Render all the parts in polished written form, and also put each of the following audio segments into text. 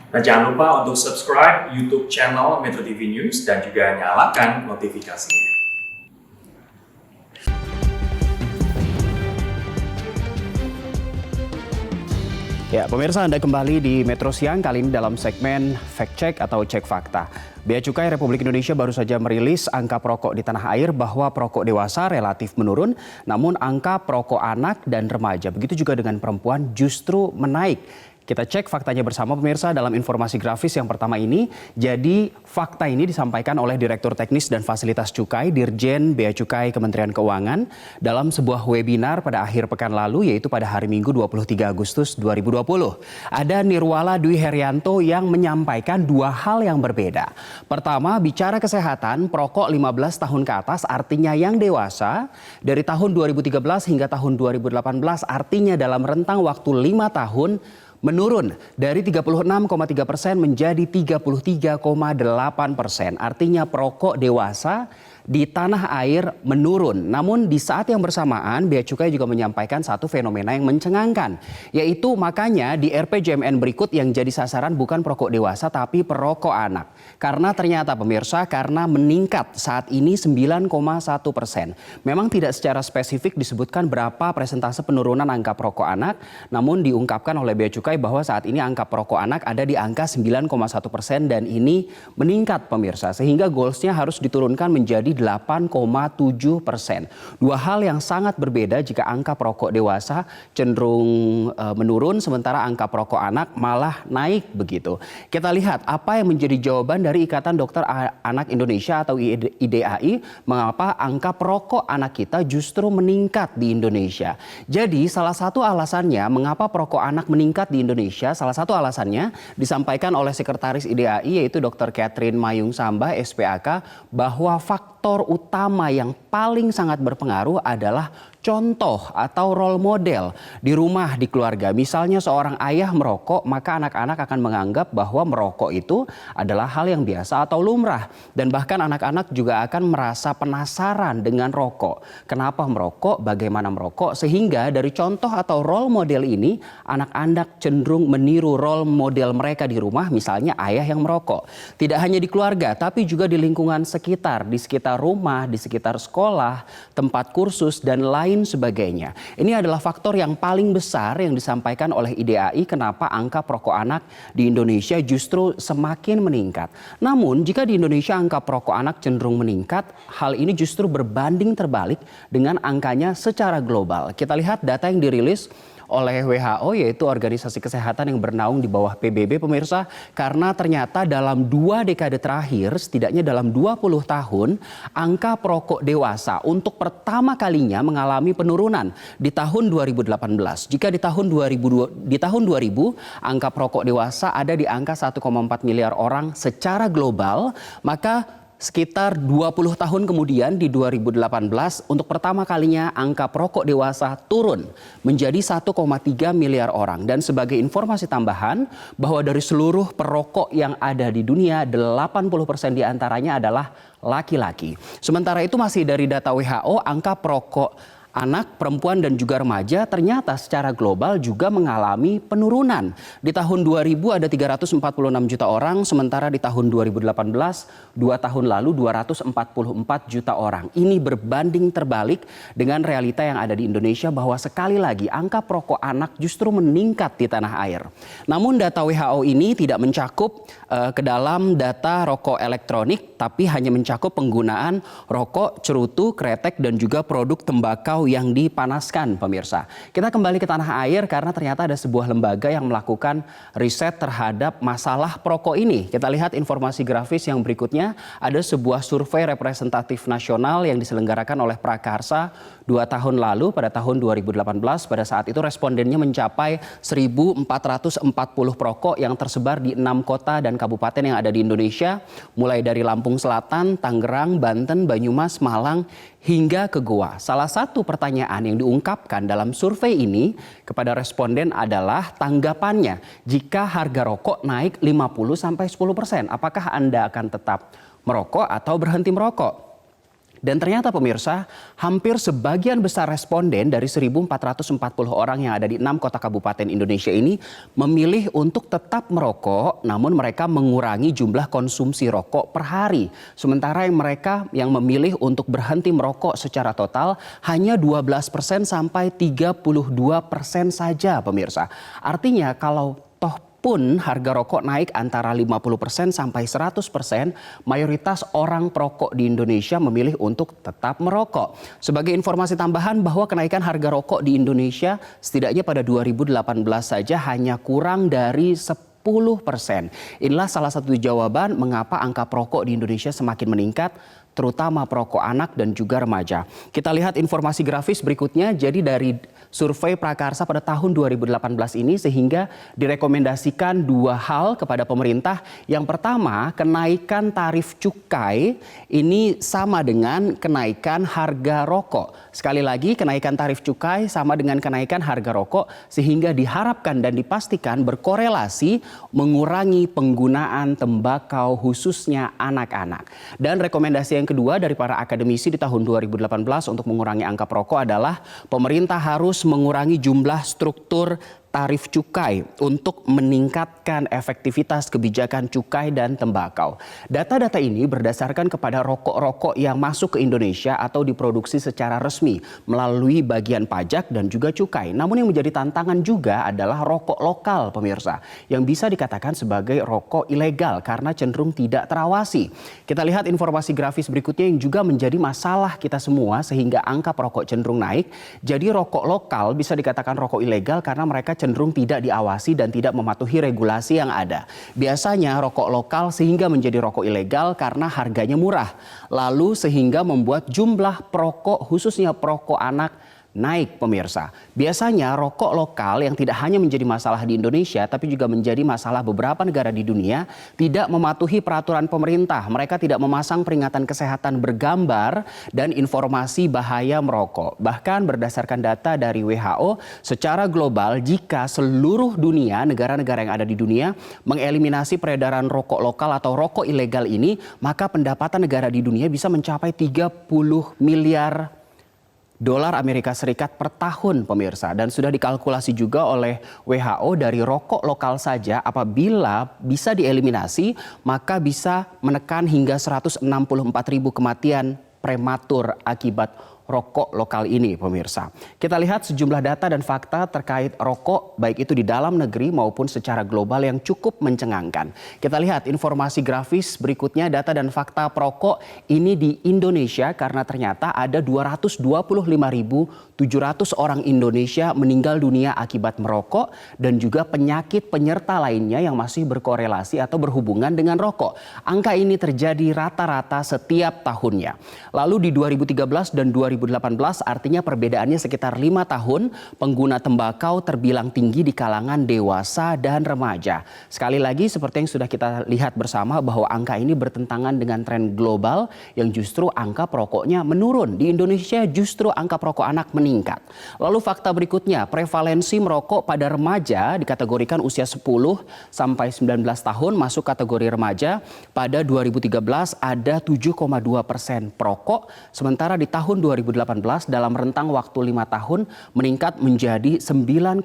Dan jangan lupa untuk subscribe YouTube channel Metro TV News dan juga nyalakan notifikasinya. Ya, pemirsa, Anda kembali di Metro Siang, kali ini dalam segmen Fact Check atau Cek Fakta. Bea Cukai Republik Indonesia baru saja merilis angka perokok di tanah air bahwa perokok dewasa relatif menurun, namun angka perokok anak dan remaja, begitu juga dengan perempuan justru menaik. Kita cek faktanya bersama pemirsa dalam informasi grafis yang pertama ini. Jadi fakta ini disampaikan oleh Direktur Teknis dan Fasilitas Cukai Dirjen Bea Cukai Kementerian Keuangan dalam sebuah webinar pada akhir pekan lalu, yaitu pada hari Minggu 23 Agustus 2020. Ada Nirwala Dwi Herianto yang menyampaikan dua hal yang berbeda. Pertama, bicara kesehatan, perokok 15 tahun ke atas artinya yang dewasa dari tahun 2013 hingga tahun 2018, artinya dalam rentang waktu 5 tahun menurun dari 36,3% menjadi 33,8%. Artinya perokok dewasa di tanah air menurun. Namun di saat yang bersamaan Bea Cukai juga menyampaikan satu fenomena yang mencengangkan, yaitu makanya di RPJMN berikut yang jadi sasaran bukan perokok dewasa tapi perokok anak. Karena ternyata pemirsa, karena meningkat saat ini 9,1%. Memang tidak secara spesifik disebutkan berapa persentase penurunan angka perokok anak, namun diungkapkan oleh Bea Cukai bahwa saat ini angka perokok anak ada di angka 9,1% dan ini meningkat pemirsa, sehingga goalsnya harus diturunkan menjadi 8,7%. Dua hal yang sangat berbeda jika angka perokok dewasa cenderung menurun sementara angka perokok anak malah naik begitu. Kita lihat apa yang menjadi jawaban dari Ikatan Dokter Anak Indonesia atau IDAI mengapa angka perokok anak kita justru meningkat di Indonesia. Jadi salah satu alasannya mengapa perokok anak meningkat di Indonesia, salah satu alasannya disampaikan oleh Sekretaris IDAI yaitu Dr. Catherine Mayung Sambah SPAK bahwa faktor utama yang paling sangat berpengaruh adalah contoh atau role model di rumah, di keluarga. Misalnya seorang ayah merokok, maka anak-anak akan menganggap bahwa merokok itu adalah hal yang biasa atau lumrah. Dan bahkan anak-anak juga akan merasa penasaran dengan rokok. Kenapa merokok, bagaimana merokok, sehingga dari contoh atau role model ini anak-anak cenderung meniru role model mereka di rumah, misalnya ayah yang merokok. Tidak hanya di keluarga, tapi juga di lingkungan sekitar, di sekitar rumah, di sekitar sekolah, tempat kursus, dan lain sebagainya. Ini adalah faktor yang paling besar yang disampaikan oleh IDAI kenapa angka perokok anak di Indonesia justru semakin meningkat. Namun jika di Indonesia angka perokok anak cenderung meningkat, hal ini justru berbanding terbalik dengan angkanya secara global. Kita lihat data yang dirilis oleh WHO, yaitu Organisasi Kesehatan yang bernaung di bawah PBB pemirsa, karena ternyata dalam 2 dekade terakhir, setidaknya dalam 20 tahun, angka perokok dewasa untuk pertama kalinya mengalami penurunan di tahun 2018. Jika di tahun 2000 angka perokok dewasa ada di angka 1,4 miliar orang secara global, maka sekitar 20 tahun kemudian di 2018 untuk pertama kalinya angka perokok dewasa turun menjadi 1,3 miliar orang. Dan sebagai informasi tambahan bahwa dari seluruh perokok yang ada di dunia 80% diantaranya adalah laki-laki. Sementara itu masih dari data WHO, angka perokok anak, perempuan, dan juga remaja ternyata secara global juga mengalami penurunan. Di tahun 2000 ada 346 juta orang, sementara di tahun 2018, 2 tahun lalu 244 juta orang. Ini berbanding terbalik dengan realita yang ada di Indonesia bahwa sekali lagi angka perokok anak justru meningkat di tanah air. Namun data WHO ini tidak mencakup ke dalam data rokok elektronik, tapi hanya mencakup penggunaan rokok, cerutu, kretek, dan juga produk tembakau yang dipanaskan pemirsa. Kita kembali ke tanah air karena ternyata ada sebuah lembaga yang melakukan riset terhadap masalah perokok ini. Kita lihat informasi grafis yang berikutnya. Ada sebuah survei representatif nasional yang diselenggarakan oleh Prakarsa 2 tahun lalu pada tahun 2018. Pada saat itu respondennya mencapai 1.440 perokok yang tersebar di 6 kota dan kabupaten yang ada di Indonesia, mulai dari Lampung Selatan, Tangerang, Banten, Banyumas, Malang, hingga ke Goa. Salah satu pertanyaan yang diungkapkan dalam survei ini kepada responden adalah tanggapannya jika harga rokok naik 50-10%. Apakah Anda akan tetap merokok atau berhenti merokok? Dan ternyata pemirsa, hampir sebagian besar responden dari 1.440 orang yang ada di 6 kota kabupaten Indonesia ini memilih untuk tetap merokok, namun mereka mengurangi jumlah konsumsi rokok per hari. Sementara mereka yang memilih untuk berhenti merokok secara total hanya 12% sampai 32% saja pemirsa. Artinya kalau toh pun harga rokok naik antara 50% sampai 100%, mayoritas orang perokok di Indonesia memilih untuk tetap merokok. Sebagai informasi tambahan bahwa kenaikan harga rokok di Indonesia setidaknya pada 2018 saja hanya kurang dari 10%. Inilah salah satu jawaban mengapa angka perokok di Indonesia semakin meningkat, terutama perokok anak dan juga remaja. Kita lihat informasi grafis berikutnya. Jadi dari survei Prakarsa pada tahun 2018 ini sehingga direkomendasikan dua hal kepada pemerintah. Yang pertama, kenaikan tarif cukai ini sama dengan kenaikan harga rokok. Sekali lagi, kenaikan tarif cukai sama dengan kenaikan harga rokok sehingga diharapkan dan dipastikan berkorelasi mengurangi penggunaan tembakau khususnya anak-anak. Dan rekomendasi yang kedua dari para akademisi di tahun 2018 untuk mengurangi angka perokok adalah pemerintah harus mengurangi jumlah struktur tarif cukai untuk meningkatkan efektivitas kebijakan cukai dan tembakau. Data-data ini berdasarkan kepada rokok-rokok yang masuk ke Indonesia atau diproduksi secara resmi melalui bagian pajak dan juga cukai. Namun yang menjadi tantangan juga adalah rokok lokal pemirsa yang bisa dikatakan sebagai rokok ilegal karena cenderung tidak terawasi. Kita lihat informasi grafis berikutnya yang juga menjadi masalah kita semua sehingga angka perokok cenderung naik. Jadi rokok lokal bisa dikatakan rokok ilegal karena mereka cenderung tidak diawasi dan tidak mematuhi regulasi yang ada. Biasanya rokok lokal sehingga menjadi rokok ilegal karena harganya murah. Lalu sehingga membuat jumlah perokok khususnya perokok anak naik pemirsa. Biasanya rokok lokal yang tidak hanya menjadi masalah di Indonesia tapi juga menjadi masalah beberapa negara di dunia tidak mematuhi peraturan pemerintah. Mereka tidak memasang peringatan kesehatan bergambar dan informasi bahaya merokok. Bahkan berdasarkan data dari WHO secara global jika seluruh dunia, negara-negara yang ada di dunia mengeliminasi peredaran rokok lokal atau rokok ilegal ini, maka pendapatan negara di dunia bisa mencapai 30 miliar dolar Amerika Serikat per tahun pemirsa. Dan sudah dikalkulasi juga oleh WHO dari rokok lokal saja apabila bisa dieliminasi maka bisa menekan hingga 164.000 kematian prematur akibat rokok lokal ini pemirsa. Kita lihat sejumlah data dan fakta terkait rokok baik itu di dalam negeri maupun secara global yang cukup mencengangkan. Kita lihat informasi grafis berikutnya, data dan fakta perokok ini di Indonesia karena ternyata ada 225.700 orang Indonesia meninggal dunia akibat merokok dan juga penyakit penyerta lainnya yang masih berkorelasi atau berhubungan dengan rokok. Angka ini terjadi rata-rata setiap tahunnya. Lalu di 2013 dan 2018 artinya perbedaannya sekitar 5 tahun pengguna tembakau terbilang tinggi di kalangan dewasa dan remaja. Sekali lagi seperti yang sudah kita lihat bersama bahwa angka ini bertentangan dengan tren global yang justru angka perokoknya menurun. Di Indonesia justru angka perokok anak meningkat. Lalu fakta berikutnya, prevalensi merokok pada remaja dikategorikan usia 10 sampai 19 tahun masuk kategori remaja. Pada 2013 ada 7,2% perokok, sementara di tahun 2018 dalam rentang waktu 5 tahun meningkat menjadi 9,1%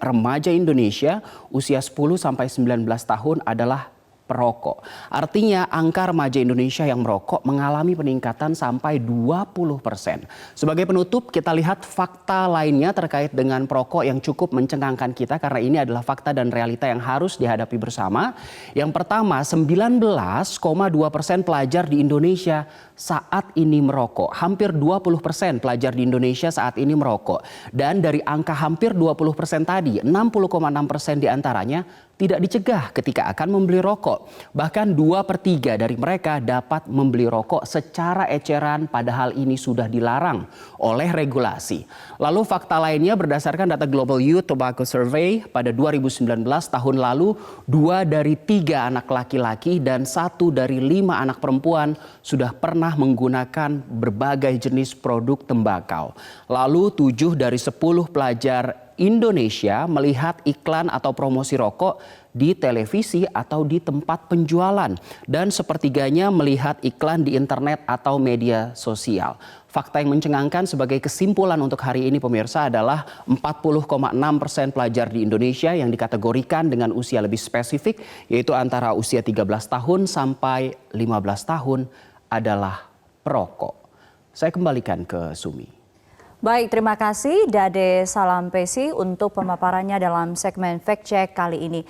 remaja Indonesia usia 10 sampai 19 tahun adalah perokok. Artinya angka remaja Indonesia yang merokok mengalami peningkatan sampai 20%. Sebagai penutup kita lihat fakta lainnya terkait dengan perokok yang cukup mencengangkan kita karena ini adalah fakta dan realita yang harus dihadapi bersama. Yang pertama, 19,2% pelajar di Indonesia saat ini merokok. Hampir 20% pelajar di Indonesia saat ini merokok. Dan dari angka hampir 20% tadi, 60,6% diantaranya tidak dicegah ketika akan membeli rokok. Bahkan 2/3 dari mereka dapat membeli rokok secara eceran padahal ini sudah dilarang oleh regulasi. Lalu fakta lainnya berdasarkan data Global Youth Tobacco Survey pada 2019 tahun lalu 2 dari 3 anak laki-laki dan 1 dari 5 anak perempuan sudah pernah menggunakan berbagai jenis produk tembakau. Lalu 7 dari 10 pelajar Indonesia melihat iklan atau promosi rokok di televisi atau di tempat penjualan, dan sepertiganya melihat iklan di internet atau media sosial. Fakta yang mencengangkan sebagai kesimpulan untuk hari ini pemirsa adalah 40,6% pelajar di Indonesia yang dikategorikan dengan usia lebih spesifik, yaitu antara usia 13 tahun sampai 15 tahun adalah perokok. Saya kembalikan ke Sumi. Baik, terima kasih Dade Salampesi untuk pemaparannya dalam segmen Fact Check kali ini.